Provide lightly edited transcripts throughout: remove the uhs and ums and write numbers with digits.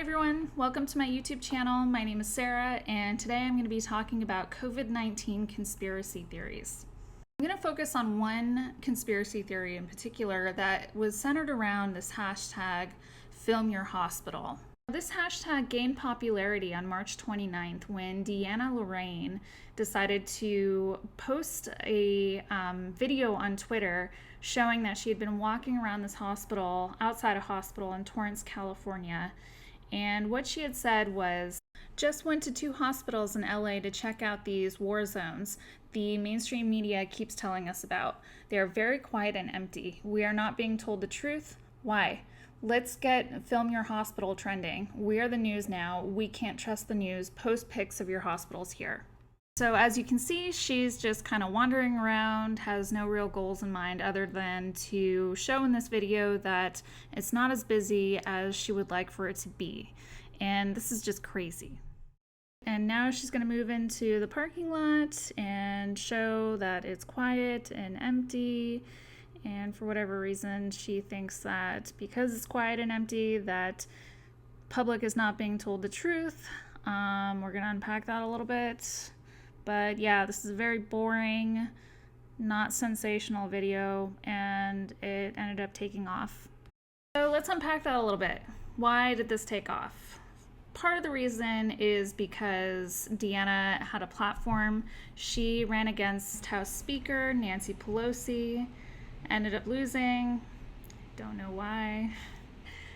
everyone, welcome to my YouTube channel. My name is Sarah, and today I'm going to be talking about COVID-19 conspiracy theories. I'm going to focus on one conspiracy theory in particular that was centered around this hashtag, filmyourhospital. This hashtag gained popularity on March 29th when Deanna Lorraine decided to post a video on Twitter showing that she had been walking around this hospital, outside a hospital in Torrance, California. And what she had said was, just went to 2 hospitals in LA to check out these war zones the mainstream media keeps telling us about. They are very quiet and empty. We are not being told the truth. Why? Let's get Film Your Hospital trending. We are the news now. We can't trust the news. Post pics of your hospitals here. So as you can see, she's just kind of wandering around, has no real goals in mind other than to show in this video that it's not as busy as she would like for it to be. And this is just crazy. And now she's going to move into the parking lot and show that it's quiet and empty. And for whatever reason, she thinks that because it's quiet and empty, that public is not being told the truth. We're going to unpack that a little bit. But yeah, this is a very boring, not sensational video, and it ended up taking off. So let's unpack that a little bit. Why did this take off? Part of the reason is because Deanna had a platform. She ran against House Speaker Nancy Pelosi, ended up losing. Don't know why.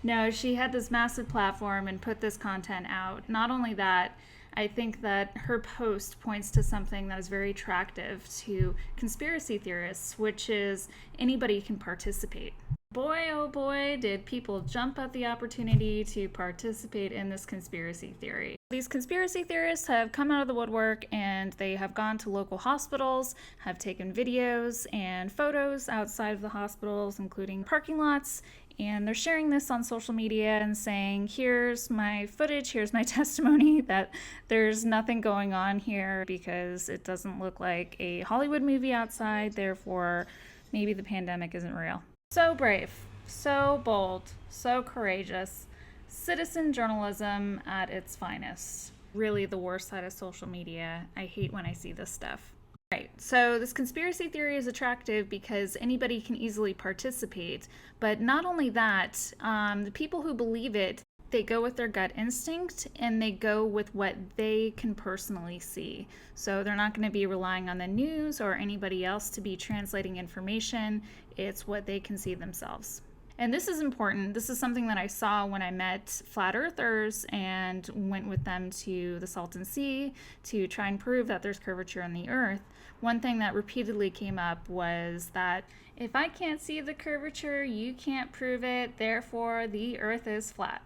No, she had this massive platform and put this content out. Not only that, I think that her post points to something that is very attractive to conspiracy theorists, which is anybody can participate. Boy, oh boy, did people jump at the opportunity to participate in this conspiracy theory. These conspiracy theorists have come out of the woodwork and they have gone to local hospitals, have taken videos and photos outside of the hospitals, including parking lots, and they're sharing this on social media and saying, here's my footage, here's my testimony that there's nothing going on here because it doesn't look like a Hollywood movie outside, therefore maybe the pandemic isn't real. So brave, so bold, so courageous. Citizen journalism at its finest. Really the worst side of social media. I hate when I see this stuff. Right, so this conspiracy theory is attractive because anybody can easily participate, but not only that, the people who believe it, they go with their gut instinct and they go with what they can personally see. So they're not going to be relying on the news or anybody else to be translating information. It's what they can see themselves. And this is important. This is something that I saw when I met flat earthers and went with them to the Salton Sea to try and prove that there's curvature in the earth. One thing that repeatedly came up was that if I can't see the curvature, you can't prove it, therefore the earth is flat.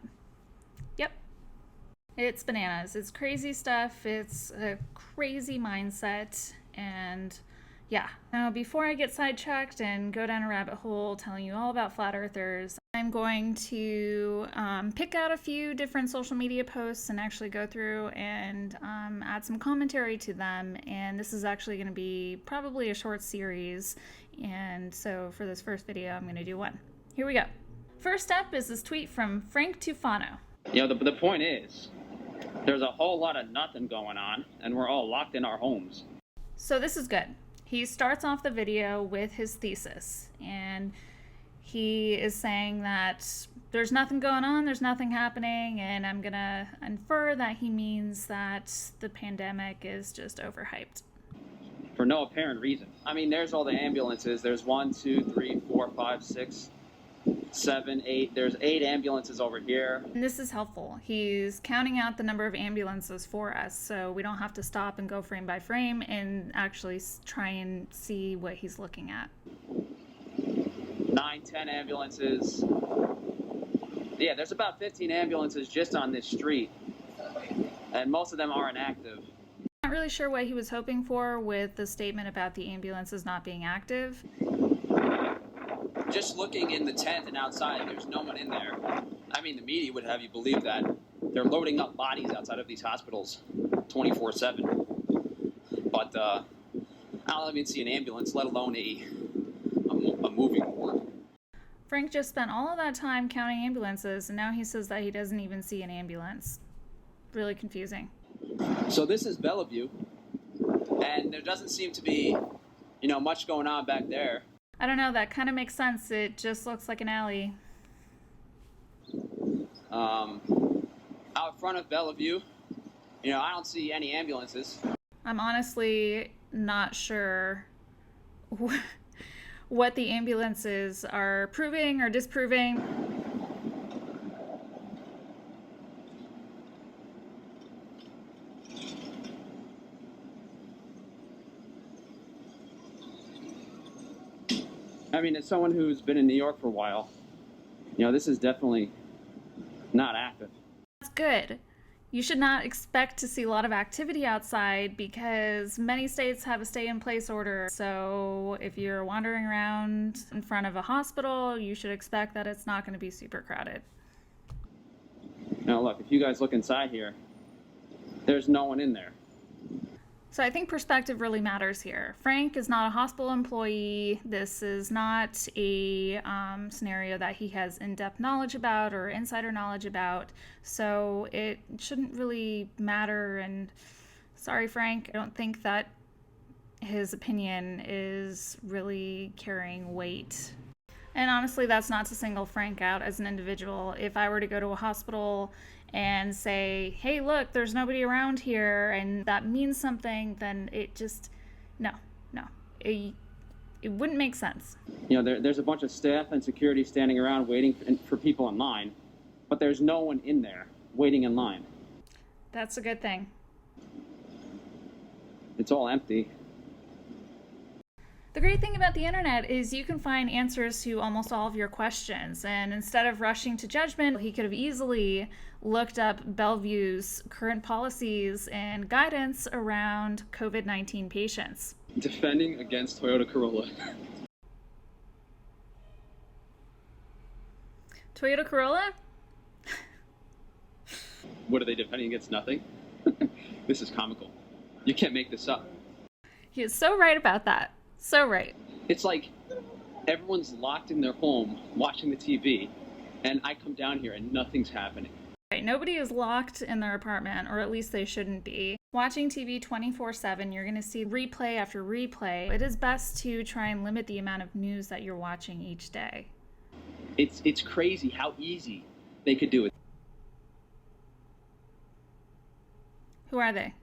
Yep. It's bananas. It's crazy stuff. It's a crazy mindset. And yeah. Now, before I get sidetracked and go down a rabbit hole telling you all about flat earthers, I'm going to pick out a few different social media posts and actually go through and add some commentary to them. And this is actually going to be probably a short series. And so for this first video, I'm going to do one. Here we go. First up is this tweet from Frank Tufano. You know, the point is, there's a whole lot of nothing going on, and we're all locked in our homes. So this is good. He starts off the video with his thesis, and he is saying that there's nothing going on, there's nothing happening, and I'm gonna infer that he means that the pandemic is just overhyped. For no apparent reason. I mean, there's all the ambulances. There's 1, 2, 3, 4, 5, 6, 7, 8. There's 8 ambulances over here. And this is helpful. He's counting out the number of ambulances for us, so we don't have to stop and go frame by frame and actually try and see what he's looking at. 9, 10 ambulances. Yeah, there's about 15 ambulances just on this street, and most of them aren't active. Not really sure what he was hoping for with the statement about the ambulances not being active. Just looking in the tent and outside, there's no one in there. I mean, the media would have you believe that they're loading up bodies outside of these hospitals 24/7. But I don't even see an ambulance, let alone a moving ward. Frank just spent all of that time counting ambulances, and now he says that he doesn't even see an ambulance. Really confusing. So this is Bellevue, and there doesn't seem to be, much going on back there. I don't know, that kind of makes sense. It just looks like an alley. Out front of Bellevue, I don't see any ambulances. I'm honestly not sure what the ambulances are proving or disproving. I mean, as someone who's been in New York for a while, this is definitely not active. That's good. You should not expect to see a lot of activity outside because many states have a stay-in-place order. So if you're wandering around in front of a hospital, you should expect that it's not going to be super crowded. Now, look, if you guys look inside here, there's no one in there. So I think perspective really matters here. Frank is not a hospital employee. This is not a scenario that he has in-depth knowledge about or insider knowledge about. So it shouldn't really matter. And sorry, Frank, I don't think that his opinion is really carrying weight. And honestly, that's not to single Frank out as an individual. If I were to go to a hospital and say, hey, look, there's nobody around here, and that means something, then it just, no. It wouldn't make sense. There's a bunch of staff and security standing around waiting for people in line, but there's no one in there waiting in line. That's a good thing. It's all empty. The great thing about the internet is you can find answers to almost all of your questions. And instead of rushing to judgment, he could have easily looked up Bellevue's current policies and guidance around COVID-19 patients. Defending against Toyota Corolla. Toyota Corolla? What are they defending against? Nothing? This is comical. You can't make this up. He is so right about that. So right. It's like everyone's locked in their home watching the TV, and I come down here and nothing's happening. Right, nobody is locked in their apartment, or at least they shouldn't be. Watching TV 24/7, you're going to see replay after replay. It is best to try and limit the amount of news that you're watching each day. It's crazy how easy they could do it. Who are they?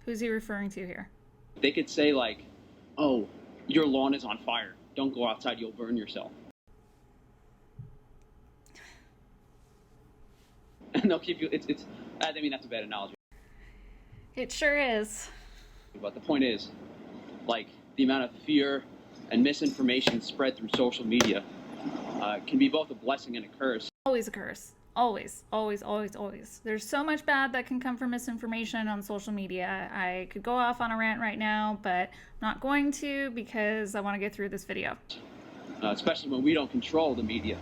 Who's he referring to here? They could say like, oh, your lawn is on fire. Don't go outside, you'll burn yourself. And they'll keep you, I mean, that's a bad analogy. It sure is. But the point is, like, the amount of fear and misinformation spread through social media can be both a blessing and a curse. Always a curse. Always, always, always, always. There's so much bad that can come from misinformation on social media. I could go off on a rant right now, but I'm not going to because I want to get through this video. Especially when we don't control the media.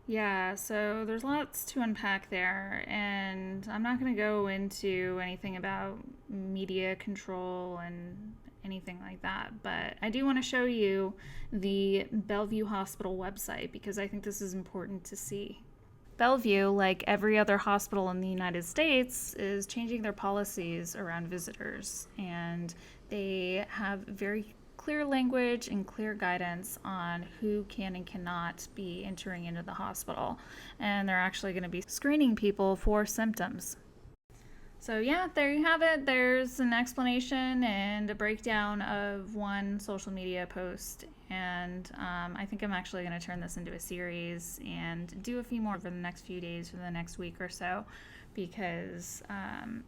Yeah, so there's lots to unpack there, and I'm not going to go into anything about media control and anything like that, but I do want to show you the Bellevue Hospital website because I think this is important to see. Bellevue, like every other hospital in the United States, is changing their policies around visitors, and they have very clear language and clear guidance on who can and cannot be entering into the hospital, and they're actually going to be screening people for symptoms. So yeah, there you have it. There's an explanation and a breakdown of one social media post, and I think I'm actually going to turn this into a series and do a few more for the next few days, for the next week or so, because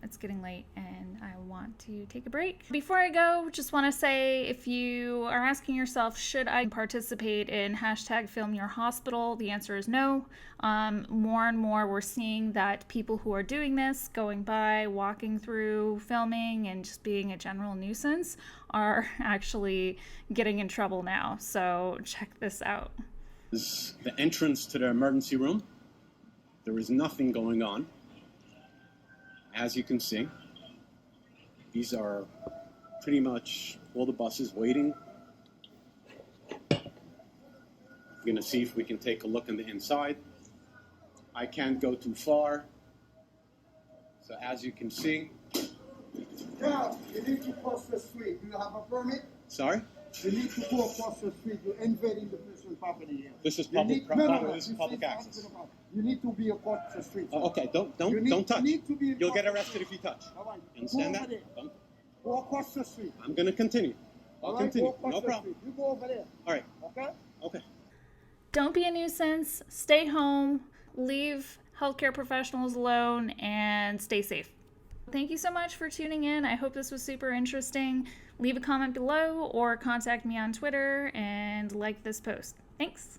it's getting late and I want to take a break. Before I go, just want to say, if you are asking yourself, should I participate in #filmyourhospital? The answer is no. More and more we're seeing that people who are doing this, going by, walking through, filming, and just being a general nuisance are actually getting in trouble now. So check this out. This is the entrance to the emergency room. There is nothing going on. As you can see, these are pretty much all the buses waiting We're going to see if we can take a look on the inside. I can't go too far. So as you can see. Yeah, you need to cross the street. Do you have a permit? Sorry? You need to go across the street. You're invading the personal property here. This is You public need- property. This is public access. You need to be across the street. Oh, okay, don't touch. You'll get arrested if you touch. All right. You understand Go over that? there. Don't. Go across the street. I'm going to continue. I'll All right, continue. go across No the problem. street. You go over there. All right. Okay? Okay. Don't be a nuisance, stay home, leave healthcare professionals alone, and stay safe. Thank you so much for tuning in. I hope this was super interesting. Leave a comment below or contact me on Twitter and like this post. Thanks.